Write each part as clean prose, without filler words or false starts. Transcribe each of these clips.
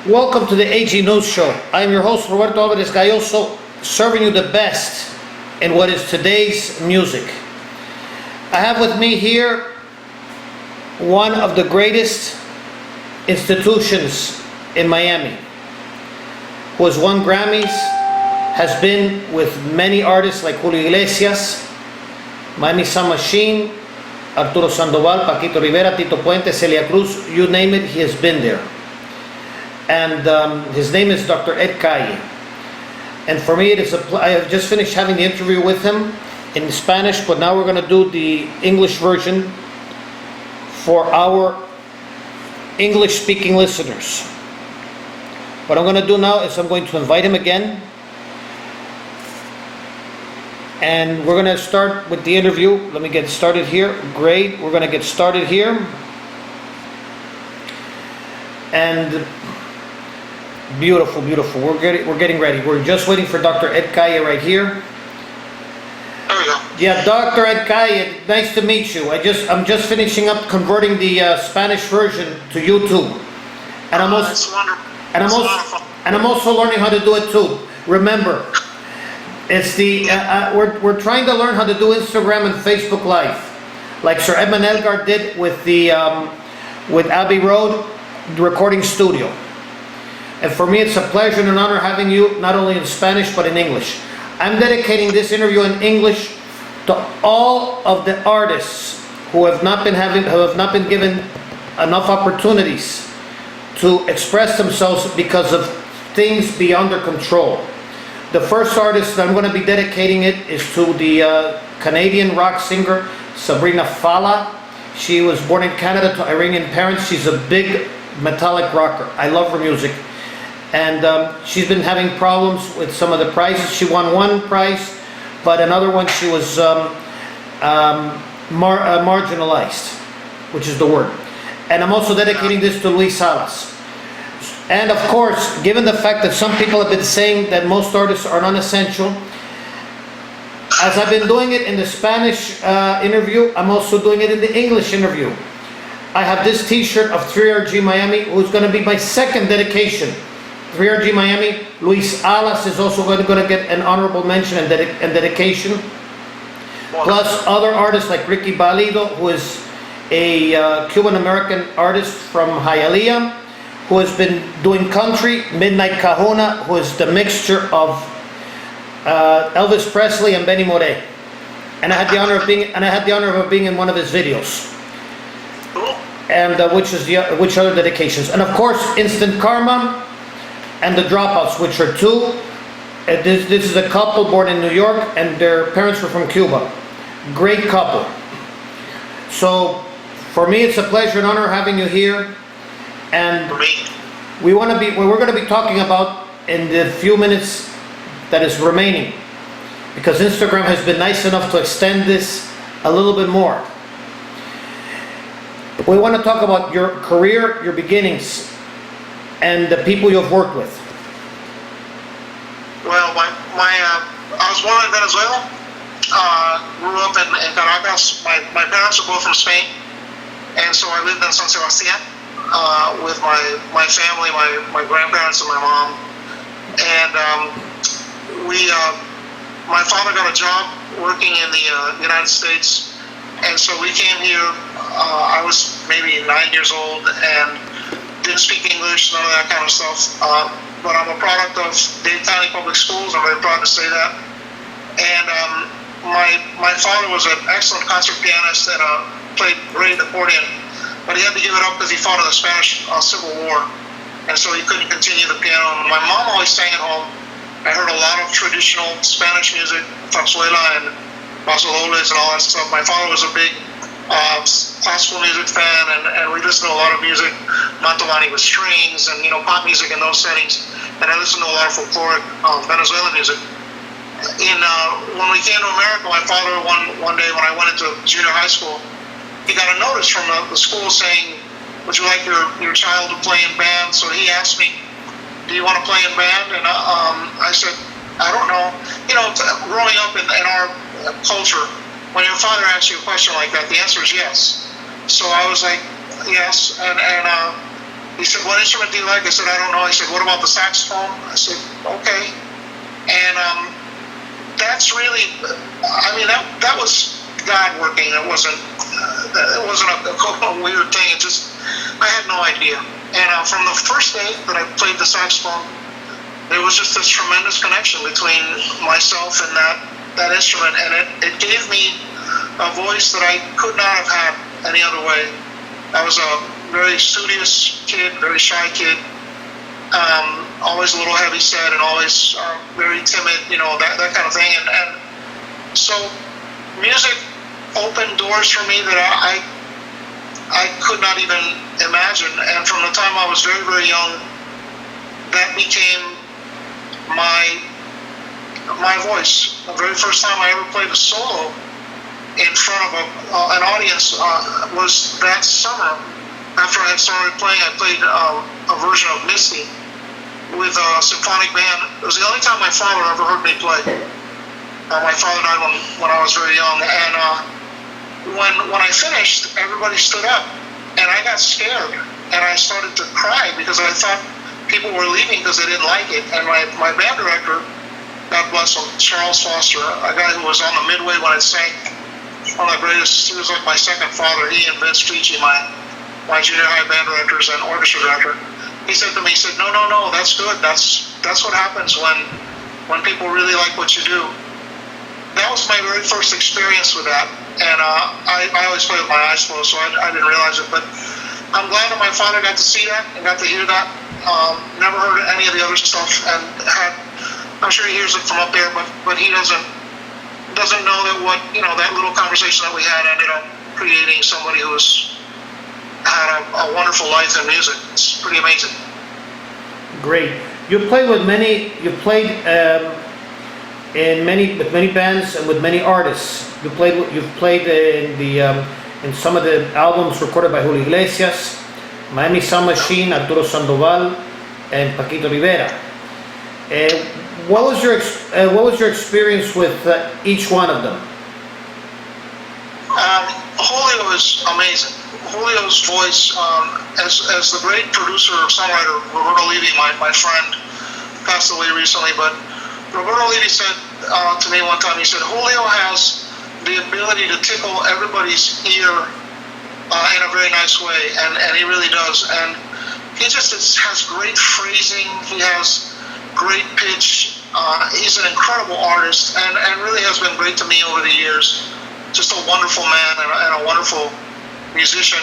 Welcome to the AG News Show. I am your host, Roberto Alvarez-Galloso, serving you the best in what is today's music. I have with me here one of the greatest institutions in Miami, who has won Grammys, has been with many artists like Julio Iglesias, Miami Sound Machine, Arturo Sandoval, Paquito Rivera, Tito Puente, Celia Cruz, you name it, he has been there. And his name is Dr. Ed Calle. And for me, I have just finished having the interview with him in Spanish, but now we're going to do the English version for our English-speaking listeners. What I'm going to do now is I'm going to invite him again. And we're going to start with the interview. Let me get started here. Great. We're going to get started here. And beautiful, beautiful. We're getting ready. We're just waiting for Dr. Ed Calle right here. There we go. Yeah, Dr. Ed Calle, nice to meet you. I'm just finishing up converting the Spanish version to YouTube, and I'm also learning how to do it too. Remember, it's the we're trying to learn how to do Instagram and Facebook Live, like Sir Edmund Elgar did with the with Abbey Road recording studio. And for me, it's a pleasure and an honor having you not only in Spanish but in English. I'm dedicating this interview in English to all of the artists who have not been given enough opportunities to express themselves because of things beyond their control. The first artist that I'm going to be dedicating it is to the Canadian rock singer Sabrina Fallah. She was born in Canada to Iranian parents. She's a big metallic rocker. I love her music. And she's been having problems with some of the prizes. She won one prize, but another one she was marginalized, which is the word. And I'm also dedicating this to Luis Salas. And of course, given the fact that some people have been saying that most artists are non-essential, as I've been doing it in the Spanish interview, I'm also doing it in the English interview. I have this t-shirt of 3RG Miami, who's going to be my second dedication. 3RG Miami, Luis Salas is also going to get an honorable mention and dedication. Plus other artists like Ricky Valido, who is a Cuban-American artist from Hialeah, who has been doing country. Midnight Kahuna, who is the mixture of Elvis Presley and Benny Moré. And I had the honor of being in one of his videos. And which other dedications? And of course, Instant Karma and the Dropouts, which are two. This is a couple born in New York, and their parents were from Cuba. Great couple. So, for me, it's a pleasure and honor having you here. And we're going to be talking about in the few minutes that is remaining, because Instagram has been nice enough to extend this a little bit more. We want to talk about your career, your beginnings, and the people you've worked with. Well, I was born in Venezuela. Grew up in Caracas. My parents are both from Spain, and so I lived in San Sebastian with my family, my grandparents and my mom. And my father got a job working in the United States, and so we came here. I was maybe 9 years old and didn't speak English, none of that kind of stuff. But I'm a product of Dade County Public Schools. I'm very proud to say that. And my father was an excellent concert pianist and played great accordion, but he had to give it up because he fought in the Spanish Civil War, and so he couldn't continue the piano. My mom always sang at home. I heard a lot of traditional Spanish music, zarzuela and pasodobles and all that stuff. My father was a big classical music fan, and we listened to a lot of music, Mantovani with strings, and pop music in those settings. And I listened to a lot of folkloric Venezuelan music. When we came to America, my father one day when I went into junior high school, he got a notice from the school saying, "Would you like your child to play in band?" So he asked me, "Do you want to play in band?" And I said, "I don't know." Growing up in our culture, when your father asks you a question like that, the answer is yes. So I was like, yes, and He said, what instrument do you like? I said, I don't know. He said, what about the saxophone? I said, okay. And that's really, I mean, that was God working. It wasn't a weird thing. It just, I had no idea. And from the first day that I played the saxophone, there was just this tremendous connection between myself and that instrument, and it gave me a voice that I could not have had any other way. I was a very studious kid, very shy kid, always a little heavy set and always very timid, that kind of thing. And so music opened doors for me that I could not even imagine. And from the time I was very, very young, that became my voice. The very first time I ever played a solo in front of an audience was that summer. After I had started playing, I played a version of Misty with a symphonic band. It was the only time my father ever heard me play. My father died when I was very young, and when I finished, everybody stood up, and I got scared, and I started to cry because I thought people were leaving because they didn't like it. And my band director, God bless him, Charles Foster, a guy who was on the Midway when it sank, one of the greatest. He was like my second father. He and Vince Trici, my junior high band directors and orchestra director. He said to me, he said, no, that's good. That's what happens when people really like what you do. That was my very first experience with that. And I always play with my eyes closed, so I didn't realize it. But I'm glad that my father got to see that and got to hear that. Never heard any of the other stuff, and I'm sure he hears it from up there, but he doesn't know that that little conversation that we had ended up creating somebody who's had a wonderful life in music. It's pretty amazing. Great. You played with many. You played with many bands and with many artists. You've played in some of the albums recorded by Julio Iglesias, Miami Sound Machine, Arturo Sandoval, and Paquito Rivera. What was your experience with each one of them? Julio is amazing. Julio's voice, as the great producer or songwriter Roberto Levy, my friend, passed away recently, but Roberto Levy said to me one time, he said, Julio has the ability to tickle everybody's ear in a very nice way, and he really does. And he just has great phrasing, he has great pitch, he's an incredible artist, and really has been great to me over the years. Just a wonderful man and a wonderful musician.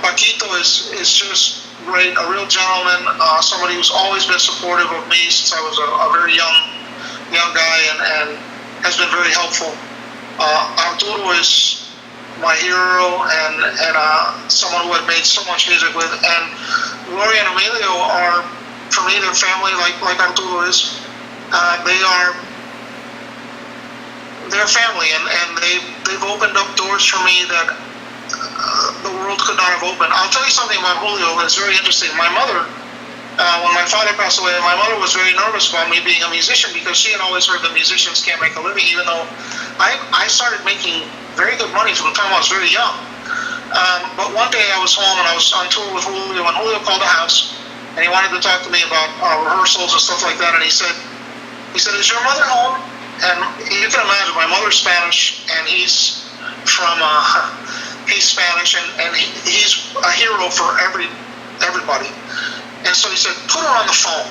Paquito is just great, a real gentleman, somebody who's always been supportive of me since I was a very young guy, and has been very helpful. Arturo is my hero and someone who I've made so much music with. And Gloria and Emilio are, for me, they're family like Arturo is. They're family, and they've opened up doors for me that the world could not have opened. I'll tell you something about Julio that's very interesting. My mother, when my father passed away, my mother was very nervous about me being a musician because she had always heard that musicians can't make a living, even though I started making very good money from the time I was very young. But one day I was home and I was on tour with Julio, and Julio called the house and he wanted to talk to me about rehearsals and stuff like that. And he said, "Is your mother home?" And you can imagine, my mother's Spanish, and he's Spanish, and he's a hero for everybody. And so he said, "Put her on the phone."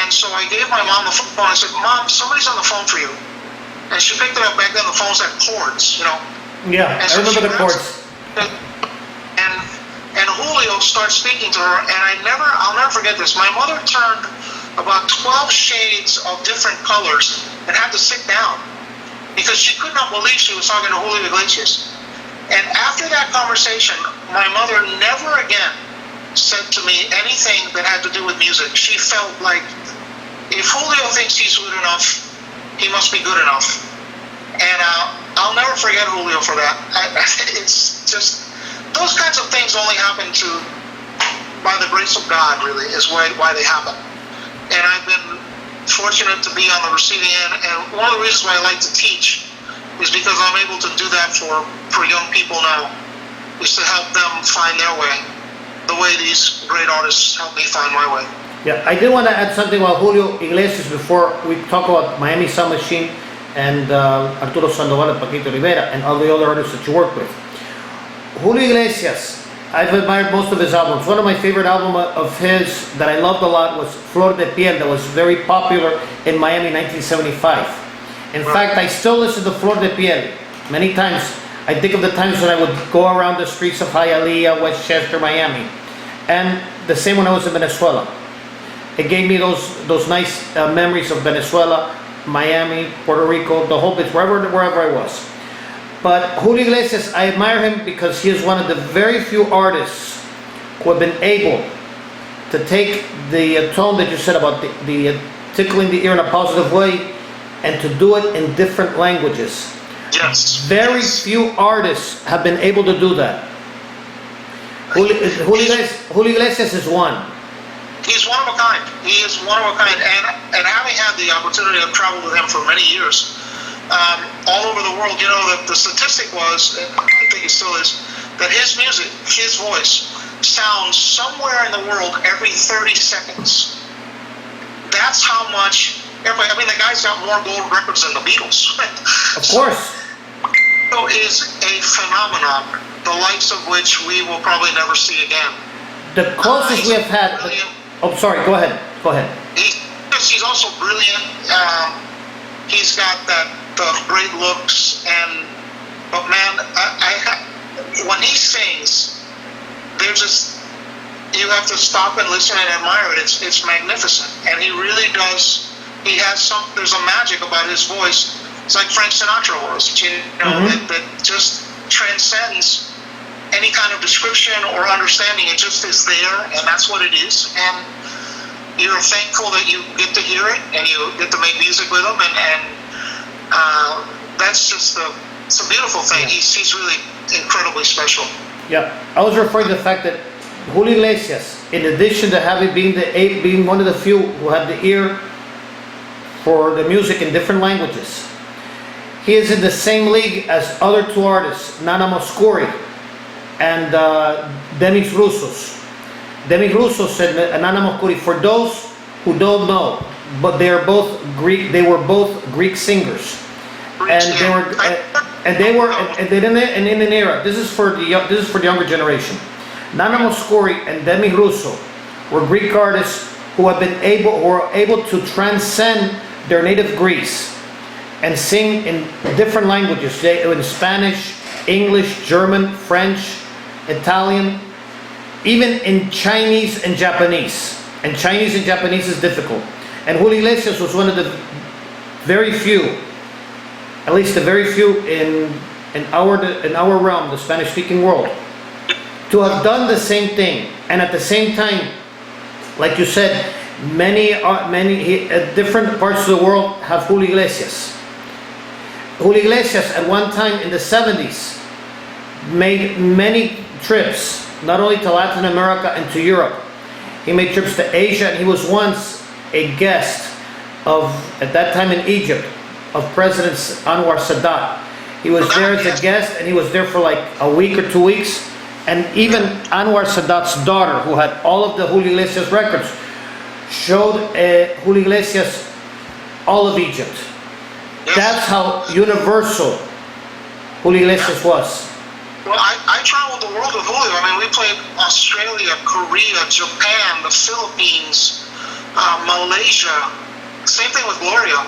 And so I gave my mom the phone. I said, "Mom, somebody's on the phone for you." And she picked it up. Back then the phones had cords, Yeah, and so I remember the cords. And Julio starts speaking to her, and I'll never forget this. My mother turned about 12 shades of different colors and had to sit down because she could not believe she was talking to Julio Iglesias. And after that conversation, my mother never again said to me anything that had to do with music. She felt like if Julio thinks he's good enough, he must be good enough. And I'll never forget Julio for that. It's just, those kinds of things only happen by the grace of God, really, is why they happen. And I've been fortunate to be on the receiving end, and one of the reasons why I like to teach is because I'm able to do that for young people now, is to help them find their way. the way these great artists helped me find my way. Yeah, I did want to add something about Julio Iglesias before we talk about Miami Sound Machine and Arturo Sandoval and Paquito Rivera and all the other artists that you work with. Julio Iglesias, I've admired most of his albums. One of my favorite albums of his that I loved a lot was Flor de Piel, that was very popular in Miami in 1975. In fact, I still listen to Flor de Piel many times. I think of the times when I would go around the streets of Hialeah, Westchester, Miami. And the same when I was in Venezuela. It gave me those nice memories of Venezuela, Miami, Puerto Rico, the whole bit, wherever I was. But Julio Iglesias, I admire him because he is one of the very few artists who have been able to take the tone that you said about the tickling the ear in a positive way and to do it in different languages. Yes. Very few artists have been able to do that. Julio Iglesias is one. He's one of a kind. He is one of a kind. And having had the opportunity to travel with him for many years, all over the world, you know, the statistic was, and I think it still is, that his music, his voice, sounds somewhere in the world every 30 seconds. That's how much, I mean, the guy's got more gold records than the Beatles. Of course. So is a phenomenon, the likes of which we will probably never see again. The closest we have had. Oh, sorry. Go ahead. He's also brilliant. He's got the great looks, but man, when he sings, you have to stop and listen and admire it. It's magnificent, and he really does. There's a magic about his voice. It's like Frank Sinatra was, you know, that just transcends any kind of description or understanding. It just is there, and that's what it is. And you're thankful that you get to hear it, and you get to make music with him, and that's just it's a beautiful thing. He's really incredibly special. Yeah, I was referring to the fact that Julio Iglesias, in addition to being one of the few who had the ear for the music in different languages, he is in the same league as other two artists, Nana Mouskouri and Demis Roussos. Demis Roussos and Nana Mouskouri, for those who don't know, but they are both Greek. They were both Greek singers, and they were in an era. This is for the younger generation. Nana Mouskouri and Demis Roussos were Greek artists who were able to transcend their native Greece and sing in different languages. In Spanish, English, German, French, Italian, even in Chinese and Japanese. And Chinese and Japanese is difficult. And Julio Iglesias was one of the very few, at least the very few in our realm, the Spanish-speaking world, to have done the same thing. And at the same time, like you said, many different parts of the world have Julio Iglesias. Julio Iglesias at one time in the 70s made many trips, not only to Latin America and to Europe. He made trips to Asia, and he was once a guest at that time in Egypt, of President Anwar Sadat. He was there as a guest, and he was there for like a week or 2 weeks. And even Anwar Sadat's daughter, who had all of the Julio Iglesias records, showed Julio Iglesias all of Egypt. That's how universal Julio Iglesias was. Well, I traveled the world with Julio. I mean, we played Australia, Korea, Japan, the Philippines, Malaysia. Same thing with Gloria.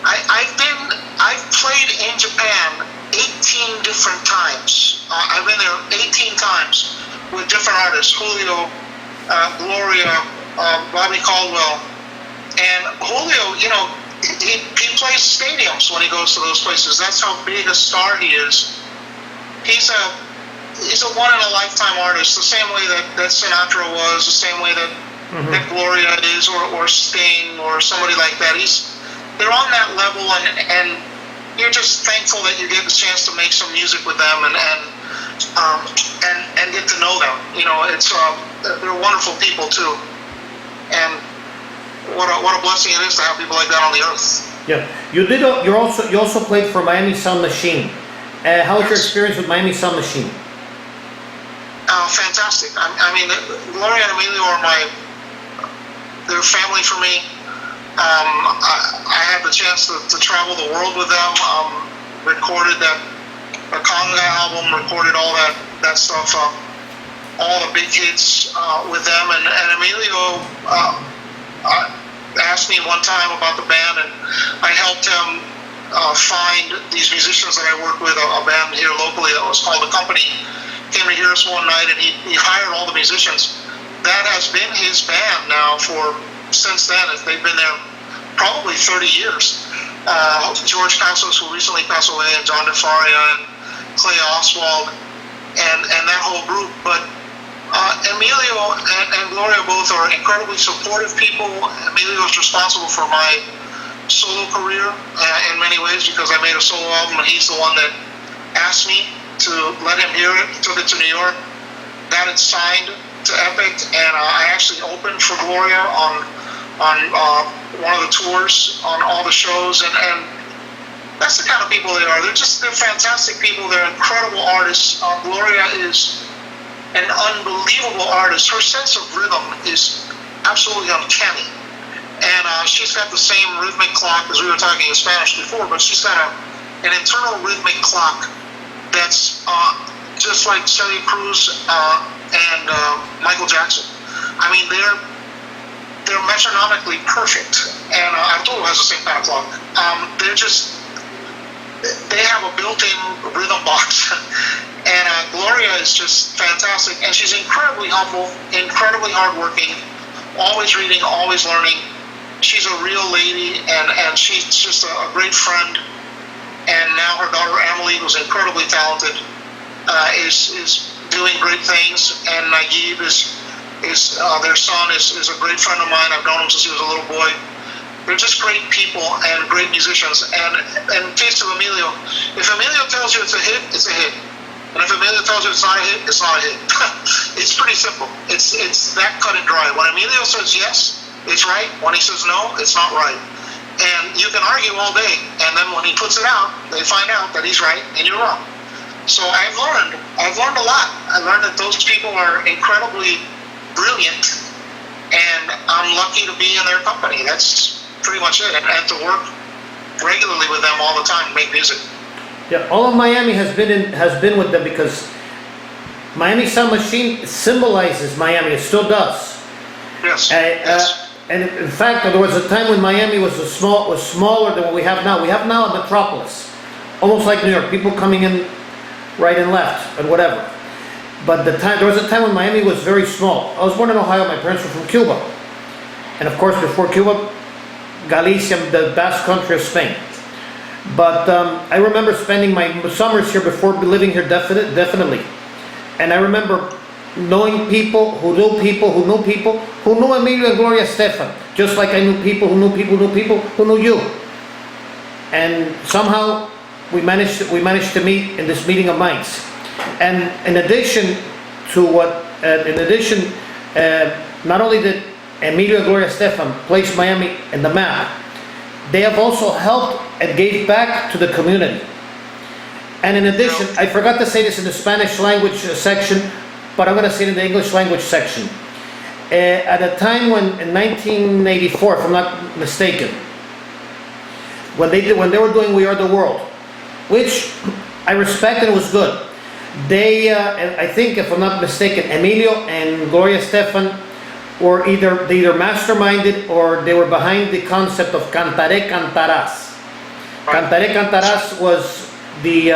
I've played in Japan 18 different times. I've been there 18 times with different artists. Julio, Gloria, Bobby Caldwell, and Julio. You know, he plays stadiums when he goes to those places. That's how big a star he is. He's a one-in-a-lifetime artist, the same way that Sinatra was, the same way that Gloria is, or Sting, or somebody like that. They're on that level, and you're just thankful that you get the chance to make some music with them and get to know them. You know, they're wonderful people too, and what a blessing it is to have people like that on the earth. Yeah, you also played for Miami Sound Machine. How was your experience with Miami Sound Machine? fantastic. I mean, Gloria and Emilio are they're family for me. I had the chance to travel the world with them. Recorded that Kahuna album, recorded all that stuff, all the big hits with them. And Emilio asked me one time about the band, and I helped him find these musicians that I work with, a band here locally that was called The Company. Came to hear us one night, and he hired all the musicians. That has been his band now since then. They've been there probably 30 years. George Passos, who recently passed away, and John DeFaria, and Clay Oswald, and that whole group. But Emilio and Gloria both are incredibly supportive people. Emilio is responsible for my solo career in many ways, because I made a solo album, and he's the one that asked me to let him hear it. Took it to New York, got it signed to Epic, and I actually opened for Gloria on one of the tours, on all the shows, and that's the kind of people they are. They're fantastic people. They're incredible artists. Gloria is an unbelievable artist. Her sense of rhythm is absolutely uncanny, and she's got the same rhythmic clock, as we were talking in Spanish before, but she's got an internal rhythmic clock that's just like Celia Cruz and Michael Jackson. I mean, they're metronomically perfect, and Arturo has the same kind of clock. They have a built-in rhythm box, and Gloria is just fantastic, and she's incredibly humble, incredibly hardworking, always reading, always learning. She's a real lady, and she's just a great friend. And now her daughter Emily, who's incredibly talented, is doing great things, and Naguib is their son is a great friend of mine. I've known him since he was a little boy. They're just great people and great musicians. And in case of Emilio, if Emilio tells you it's a hit, it's a hit. And if Emilio tells you it's not a hit, it's not a hit. It's pretty simple. It's that cut and dry. When Emilio says yes, it's right. When he says no, it's not right. And you can argue all day, and then when he puts it out, they find out that he's right and you're wrong. So I've learned a lot. I learned that those people are incredibly brilliant, and I'm lucky to be in their company. That's pretty much it, and to work regularly with them all the time, make music. Yeah, all of Miami has been with them, because Miami Sound Machine symbolizes Miami. It still does. Yes. Yes. And in fact, there was a time when Miami was smaller than what we have now. We have now a metropolis, almost like New York. People coming in right and left and whatever. But there was a time when Miami was very small. I was born in Ohio. My parents were from Cuba, and of course, before Cuba, Galicia, the Basque country of Spain. But I remember spending my summers here before living here definitely. And I remember knowing people who knew people who knew people who knew Emilio and Gloria Estefan, just like I knew people who knew people who knew you. And somehow we managed to meet in this meeting of minds. And in addition, not only did Emilio and Gloria Estefan place Miami in the map, they have also helped and gave back to the community. And in addition, I forgot to say this in the Spanish language section, but I'm going to say it in the English language section. At a time when, in 1984, if I'm not mistaken, when they were doing We Are the World, which I respect and it was good. They, I think, if I'm not mistaken, Emilio and Gloria Estefan were either masterminded or they were behind the concept of Cantaré Cantarás. Cantaré Cantarás was the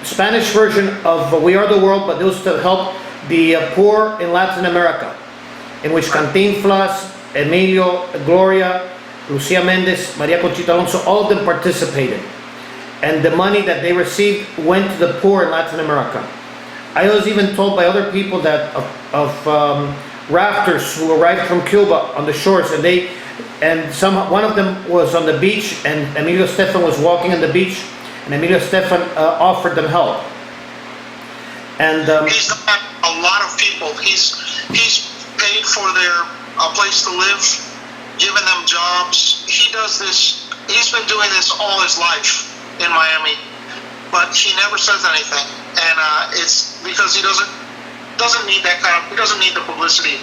Spanish version of We Are the World, but it was to help the poor in Latin America, in which Cantinflas, Emilio, Gloria, Lucia Mendez, Maria Conchita Alonso, all of them participated. And the money that they received went to the poor in Latin America. I was even told by other people that of rafters who arrived from Cuba on the shores, and one of them was on the beach, and Emilio Estefan was walking on the beach, and Emilio Estefan offered them help. And he's done a lot of people. He's paid for their place to live, given them jobs. He does this. He's been doing this all his life in Miami, but he never says anything, and it's because he doesn't doesn't need that kind of, he doesn't need the publicity.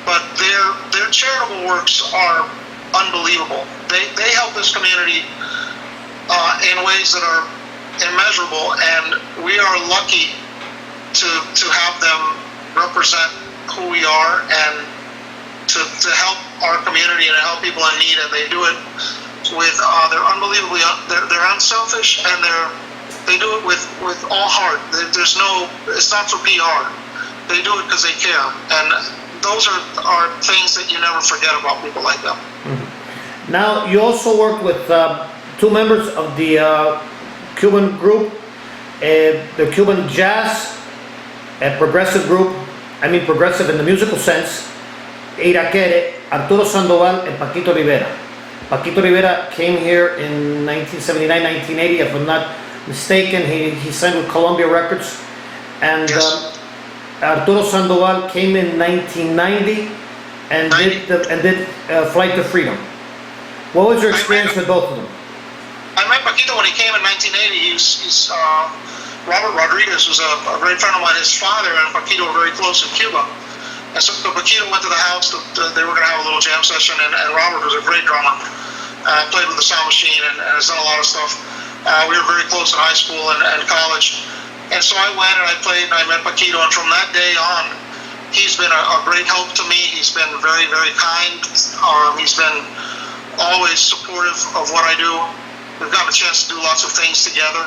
But their charitable works are unbelievable. They help this community in ways that are immeasurable, and we are lucky to have them represent who we are and to help our community and to help people in need. And they do it with they're unbelievably they're unselfish, and they do it with all heart. There's no, it's not for PR. They do it because they care, and those are things that you never forget about people like them. Mm-hmm. Now, you also work with two members of the Cuban group, the Cuban jazz progressive group. I mean progressive in the musical sense. Irakere, Arturo Sandoval, and Paquito Rivera. Paquito Rivera came here in 1979, 1980, if I'm not mistaken. He signed with Columbia Records, and Yes. Arturo Sandoval came in 1990 and did Flight to Freedom. What was your experience with both of them? I met Paquito when he came in 1980. He's Robert Rodriguez was a great friend of mine. His father and Paquito were very close in Cuba. And so Paquito went to the house. They were going to have a little jam session, and Robert was a great drummer. Played with the sound machine and has done a lot of stuff. We were very close in high school and college. And so I went and I played and I met Paquito. And from that day on, he's been a great help to me. He's been very, very kind. He's been always supportive of what I do. We've gotten a chance to do lots of things together.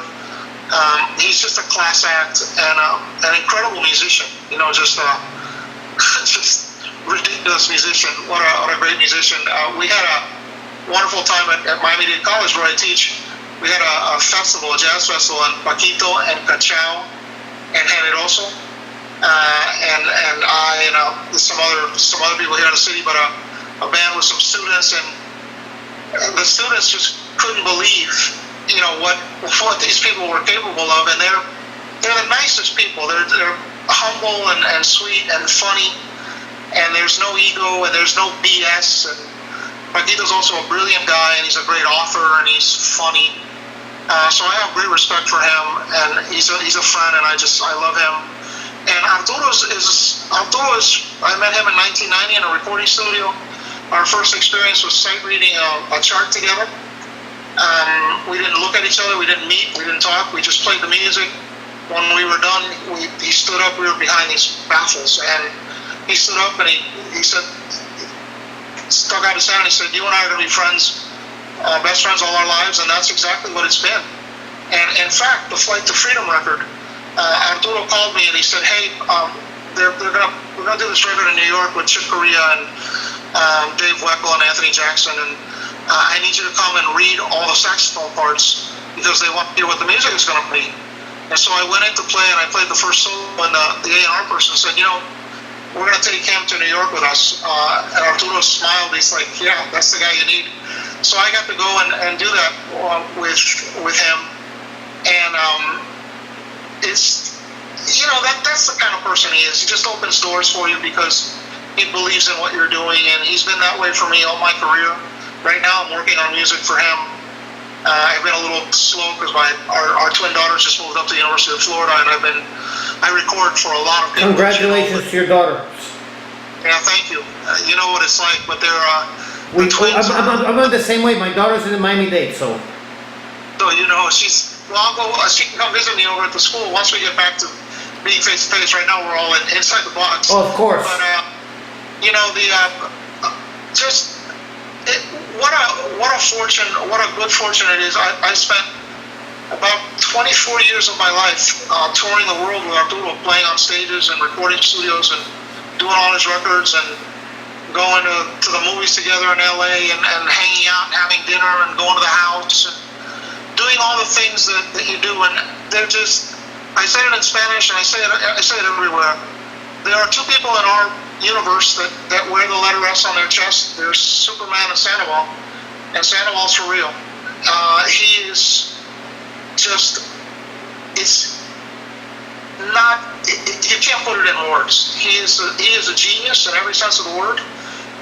He's just a class act and an incredible musician. You know, just ridiculous musician. What a great musician. We had a wonderful time at Miami-Dade College where I teach. We had a festival, a jazz festival, and Paquito and Cachao and Generoso and I and some other people here in the city, but a band with some students, and the students just couldn't believe, you know, what these people were capable of, and they're the nicest people. They're humble and sweet and funny, and there's no ego and there's no BS. And Paquito's also a brilliant guy, and he's a great author, and he's funny. So I have great respect for him, and he's a friend, and I love him. And Arturo is I met him in 1990 in a recording studio. Our first experience was sight reading a chart together. We didn't look at each other, we didn't meet, we didn't talk, we just played the music. When we were done, he stood up, we were behind these baffles, and he stood up and he said, stuck out his hand and he said, "You and I are going to be friends, best friends all our lives," and that's exactly what it's been. And in fact, the Flight to Freedom record, Arturo called me and he said, "Hey, we're gonna do this record in New York with Chick Corea and Dave Weckl and Anthony Jackson, and I need you to come and read all the saxophone parts because they want to hear what the music is going to be." And so I went in to play, and I played the first solo, and the A&R person said, "You know, we're going to take him to New York with us." And Arturo smiled. He's like, "Yeah, that's the guy you need." So I got to go and do that with him, and it's, you know, that's the kind of person he is. He just opens doors for you because he believes in what you're doing, and he's been that way for me all my career. Right now, I'm working on music for him. I've been a little slow because our twin daughters just moved up to the University of Florida, and I record for a lot of people. Congratulations to your daughter. Yeah, thank you. You know what it's like, but they're twins. I'm the same way. My daughter's in Miami-Dade, so. So you know, she can come visit me over at the school once we get back to being face to face. Right now, we're all inside the box. Oh, of course. But you know, what a fortune, what a good fortune it is. I spent about 24 years of my life touring the world with Arturo, playing on stages and recording studios and doing all his records and going to the movies together in LA and hanging out and having dinner and going to the house and doing all the things that you do. And they're just, I say it in Spanish and I say it everywhere. There are two people in our universe that wear the letter S on their chest. There's Superman and Sandoval, and Sandoval's for real. He is just, it's not, you can't put it in words. He is a genius in every sense of the word,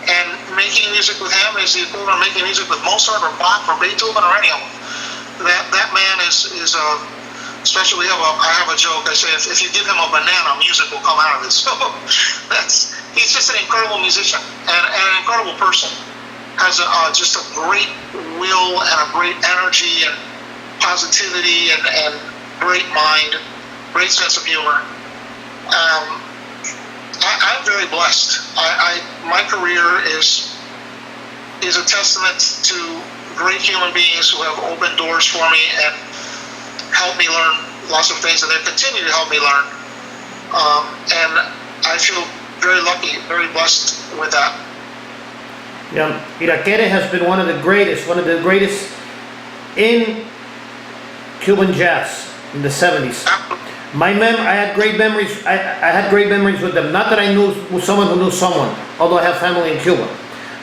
and making music with him is the equivalent of making music with Mozart or Bach or Beethoven or any of them. That man is especially I have a joke. I say if you give him a banana, music will come out of it. So he's just an incredible musician and an incredible person. Has just a great will and a great energy and positivity and great mind, great sense of humor. I'm very blessed. My career is a testament to great human beings who have opened doors for me and helped me learn lots of things, and they continue to help me learn. And I feel very lucky, very blessed with that. Yeah, Irakere has been one of the greatest in Cuban jazz in the 70s. I had great memories. I had great memories with them. Not that I knew someone who knew someone, although I have family in Cuba.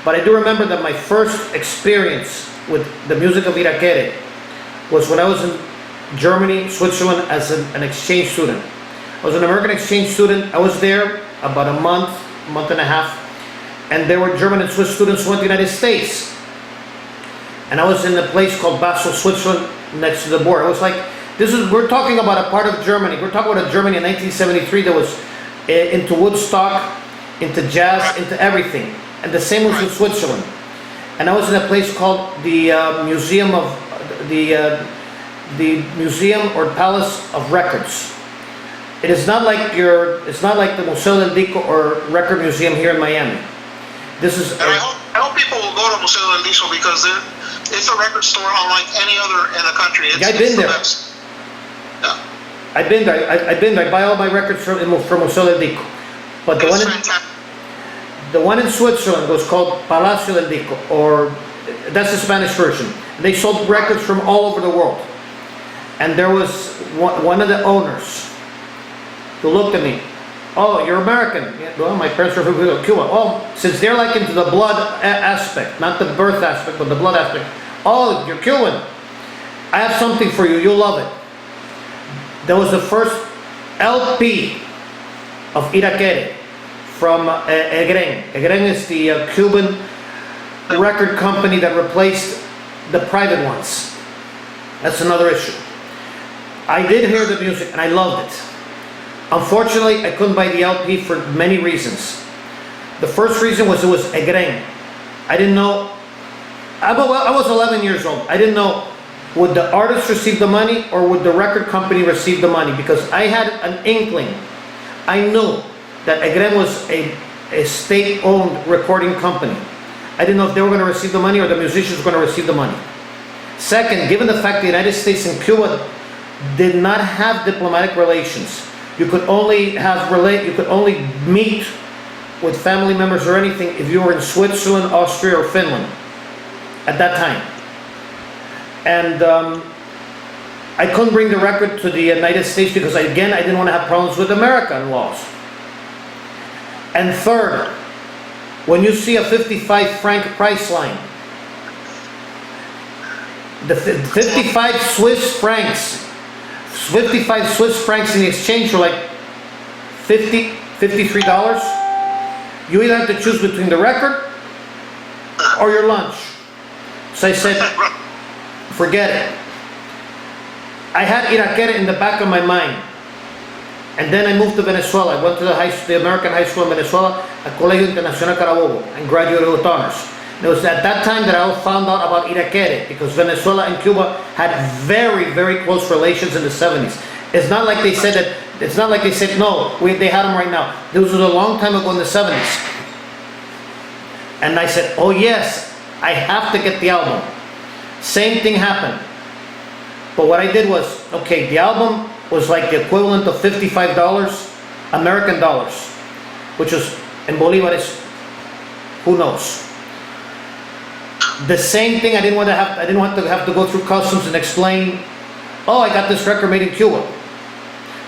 But I do remember that my first experience with the music of Irakere was when I was in Germany, Switzerland as an exchange student. I was an American exchange student. I was there about a month and a half. And there were German and Swiss students who went to the United States. And I was in a place called Basel, Switzerland, next to the border. It was like, we're talking about a part of Germany. We're talking about a Germany in 1973 that was into Woodstock, into jazz, into everything. And the same was with Switzerland. And I was in a place called the Museum or Palace of Records. It's not like the Museo del Disco or Record Museum here in Miami. This is. And I hope people will go to Museo del Disco because it's a record store unlike any other in the country. I've been there. Yeah. I've been there. I buy all my records from Museo del Disco. But the one in Switzerland was called Palacio del Disco, or that's the Spanish version. They sold records from all over the world. And there was one of the owners who looked at me. Oh, you're American. Yeah, well, my parents are from Cuba. Oh, since they're like into the blood aspect, not the birth aspect, but the blood aspect. Oh, you're Cuban. I have something for you. You'll love it. That was the first LP of Irakere from Egren. Egren is the Cuban record company that replaced the private ones. That's another issue. I did hear the music and I loved it. Unfortunately, I couldn't buy the LP for many reasons. The first reason was it was Egren. I didn't know. I was 11 years old. I didn't know, would the artist receive the money or would the record company receive the money? Because I had an inkling. I knew that Egren was a state-owned recording company. I didn't know if they were going to receive the money or the musicians were going to receive the money. Second, given the fact the United States and Cuba did not have diplomatic relations, you could only meet with family members or anything if you were in Switzerland, Austria, or Finland at that time. And I couldn't bring the record to the United States because I didn't want to have problems with American laws. And third, when you see a 55 franc price line, the 55 Swiss francs in the exchange are like $53. You either have to choose between the record or your lunch. So I said, forget it. I had Irakere in the back of my mind. And then I moved to Venezuela. I went to the American high school in Venezuela, at Colegio Internacional Carabobo, and graduated with honors. It was at that time that I found out about Irakere, because Venezuela and Cuba had very, very close relations in the 70s. It's not like they said no, they had them right now. This was a long time ago in the 70s. And I said, oh yes, I have to get the album. Same thing happened. But what I did was, okay, the album was like the equivalent of $55 American dollars, which was in Bolivares, who knows. The same thing, I didn't want to have to go through customs and explain, oh, I got this record made in Cuba.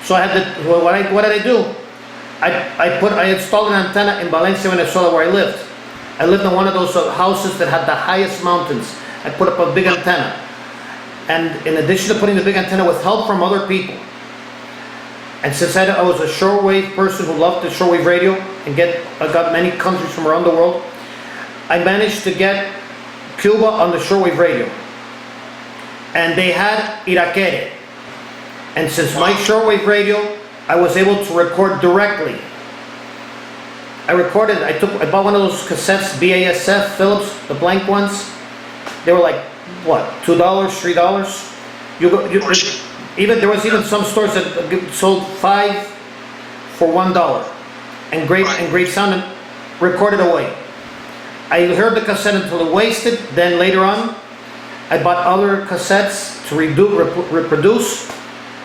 So what did I do? I installed an antenna in Valencia, Venezuela, where I lived. I lived in one of those houses that had the highest mountains. I put up a big antenna. And in addition to putting the big antenna with help from other people, and since I was a shortwave person who loved the shortwave radio and I got many countries from around the world, I managed to get Cuba on the shortwave radio. And they had Irakere. And since my shortwave radio, I was able to record directly. I bought one of those cassettes, BASF, Philips, the blank ones. They were like, what, $2, $3? There was even some stores that sold 5 for $1. And great sound, and recorded away. I heard the cassette until it wasted, then later on, I bought other cassettes to reproduce.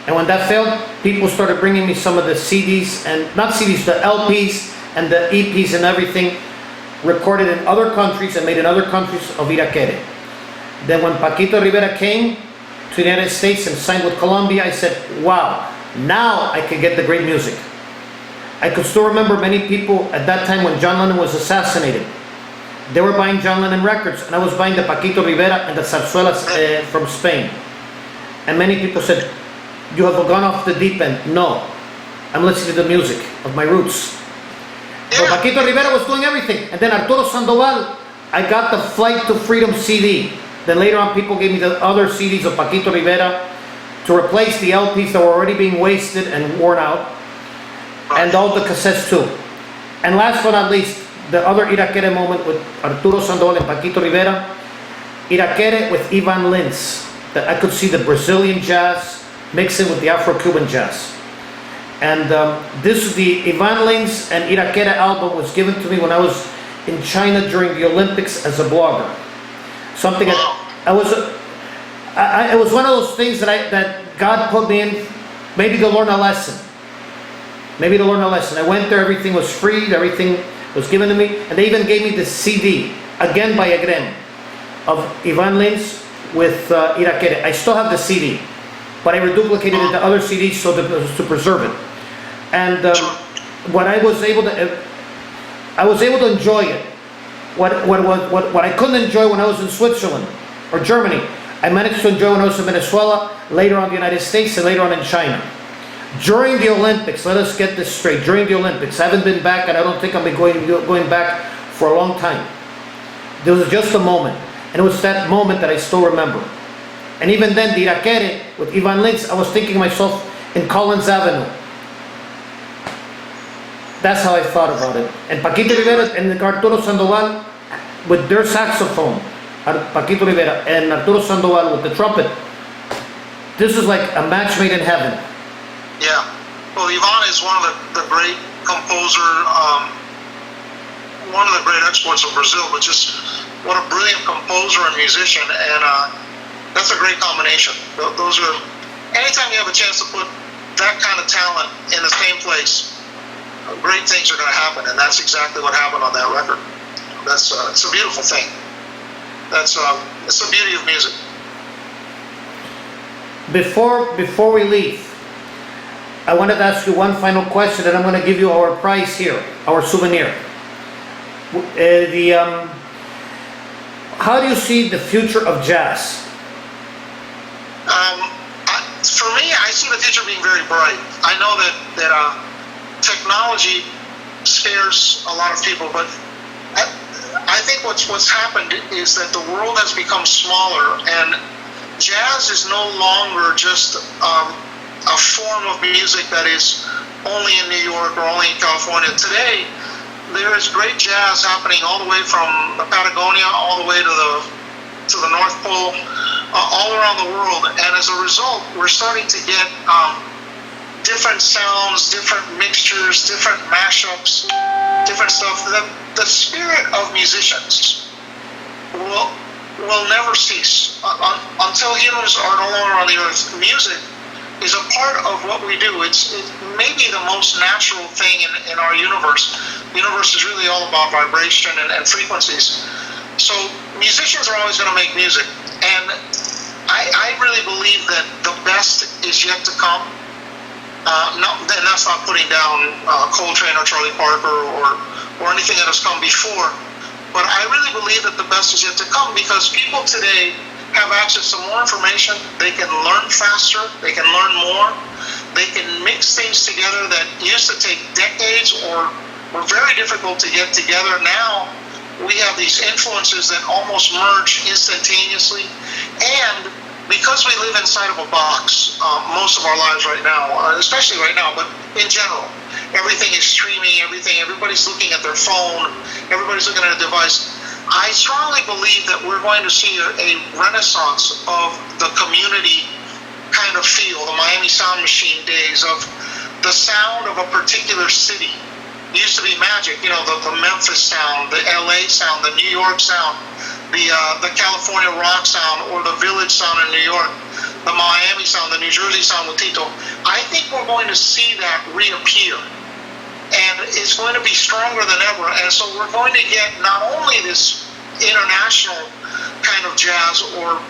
And when that failed, people started bringing me some of the CDs, and not CDs, the LPs and the EPs and everything, recorded in other countries and made in other countries of Iraquere. Then when Paquito Rivera came to the United States and signed with Columbia, I said, wow, now I can get the great music. I could still remember many people at that time when John Lennon was assassinated. They were buying John Lennon records, and I was buying the Paquito Rivera and the zarzuelas from Spain. And many people said, you have gone off the deep end. No, I'm listening to the music of my roots. But Paquito Rivera was doing everything. And then Arturo Sandoval, I got the Flight to Freedom CD. Then later on, people gave me the other CDs of Paquito Rivera to replace the LPs that were already being wasted and worn out. And all the cassettes too. And last but not least, the other Iraquere moment with Arturo Sandoval and Paquito Rivera. Iraquere with Ivan Lins. That I could see the Brazilian jazz mixing with the Afro-Cuban jazz. And this is the Ivan Lins and Iraquere album was given to me when I was in China during the Olympics as a blogger. Something it was one of those things that God put me in, maybe to learn a lesson. I went there, everything was free, everything was given to me, and they even gave me the CD, again by Agrem, of Ivan Lins with Iraquere. I still have the CD, but I reduplicated it to other CDs to preserve it. And what I was able to enjoy it. What I couldn't enjoy when I was in Switzerland or Germany, I managed to enjoy when I was in Venezuela, later on the United States, and later on in China. During the Olympics, let us get this straight, during the Olympics, I haven't been back, and I don't think I'll be going back for a long time. There was just a moment, and it was that moment that I still remember. And even then, the Iraquere with Ivan Lins, I was thinking myself in Collins Avenue. That's how I thought about it. And Paquito Rivera and Arturo Sandoval with their saxophone, Paquito Rivera and Arturo Sandoval with the trumpet. This is like a match made in heaven. Yeah. Well, Ivan is one of the great composer, one of the great exports of Brazil, but just what a brilliant composer and musician, and that's a great combination. Those are, anytime you have a chance to put that kind of talent in the same place, great things are going to happen, and that's exactly what happened on that record. That's it's a beautiful thing. It's the beauty of music. Before we leave, I wanted to ask you one final question, and I'm going to give you our prize here, our souvenir. How do you see the future of jazz? For me, I see the future being very bright. I know that technology scares a lot of people, but I think what's happened is that the world has become smaller, and jazz is no longer just a form of music that is only in New York or only in California. Today, there is great jazz happening all the way from Patagonia all the way to the North Pole, all around the world. And as a result, we're starting to get different sounds, different mixtures, different mashups, different stuff. The spirit of musicians will never cease until humans are no longer on the earth. Music is a part of what we do. It's maybe the most natural thing in our universe. The universe is really all about vibration and frequencies. So musicians are always going to make music, and I really believe that the best is yet to come. And that's not putting down Coltrane or Charlie Parker or anything that has come before. But I really believe that the best is yet to come, because people today have access to more information. They can learn faster. They can learn more. They can mix things together that used to take decades or were very difficult to get together. Now we have these influences that almost merge instantaneously, and because we live inside of a box most of our lives right now, especially right now, but in general, everything is streaming, everybody's looking at their phone, everybody's looking at a device. I strongly believe that we're going to see a renaissance of the community kind of feel, the Miami Sound Machine days of the sound of a particular city. It used to be magic, you know, the Memphis sound, the LA sound, the New York sound, the California rock sound, or the Village sound in New York, the Miami sound, the New Jersey sound with Tito. I think we're going to see that reappear. And it's going to be stronger than ever. And so we're going to get not only this international kind of jazz or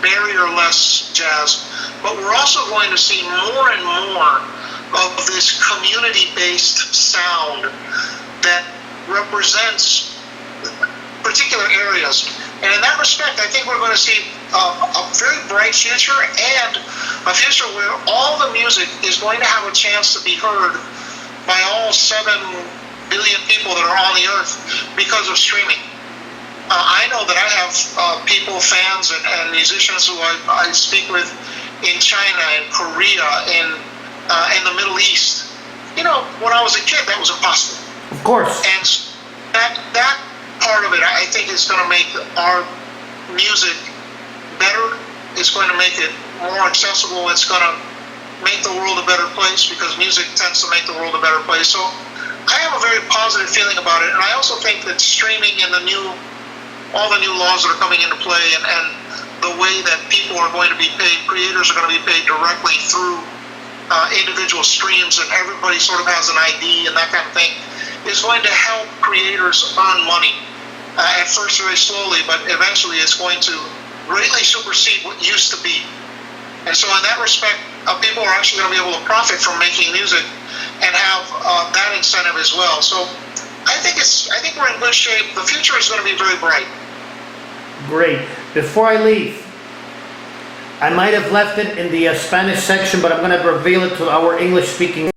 barrier-less jazz, but we're also going to see more and more of this community-based sound that represents particular areas. And in that respect, I think we're going to see a very bright future, and a future where all the music is going to have a chance to be heard by all 7 billion people that are on the earth because of streaming. I know that I have people, fans, and musicians who I speak with in China, in Korea, in the Middle East. You know, when I was a kid, that was impossible. Of course. And that part of it, I think, is going to make our music better. It's going to make it more accessible. It's going to make the world a better place, because music tends to make the world a better place. So I have a very positive feeling about it, and I also think that streaming and all the new laws that are coming into play, and the way that people are going to be paid, creators are going to be paid directly through individual streams, and everybody sort of has an ID and that kind of thing, is going to help creators earn money. At first very slowly, but eventually it's going to greatly supersede what used to be. And so in that respect, people are actually going to be able to profit from making music and have that incentive as well. So I think we're in good shape. The future is going to be very bright. Great. Before I leave, I might have left it in the Spanish section, but I'm going to reveal it to our English-speaking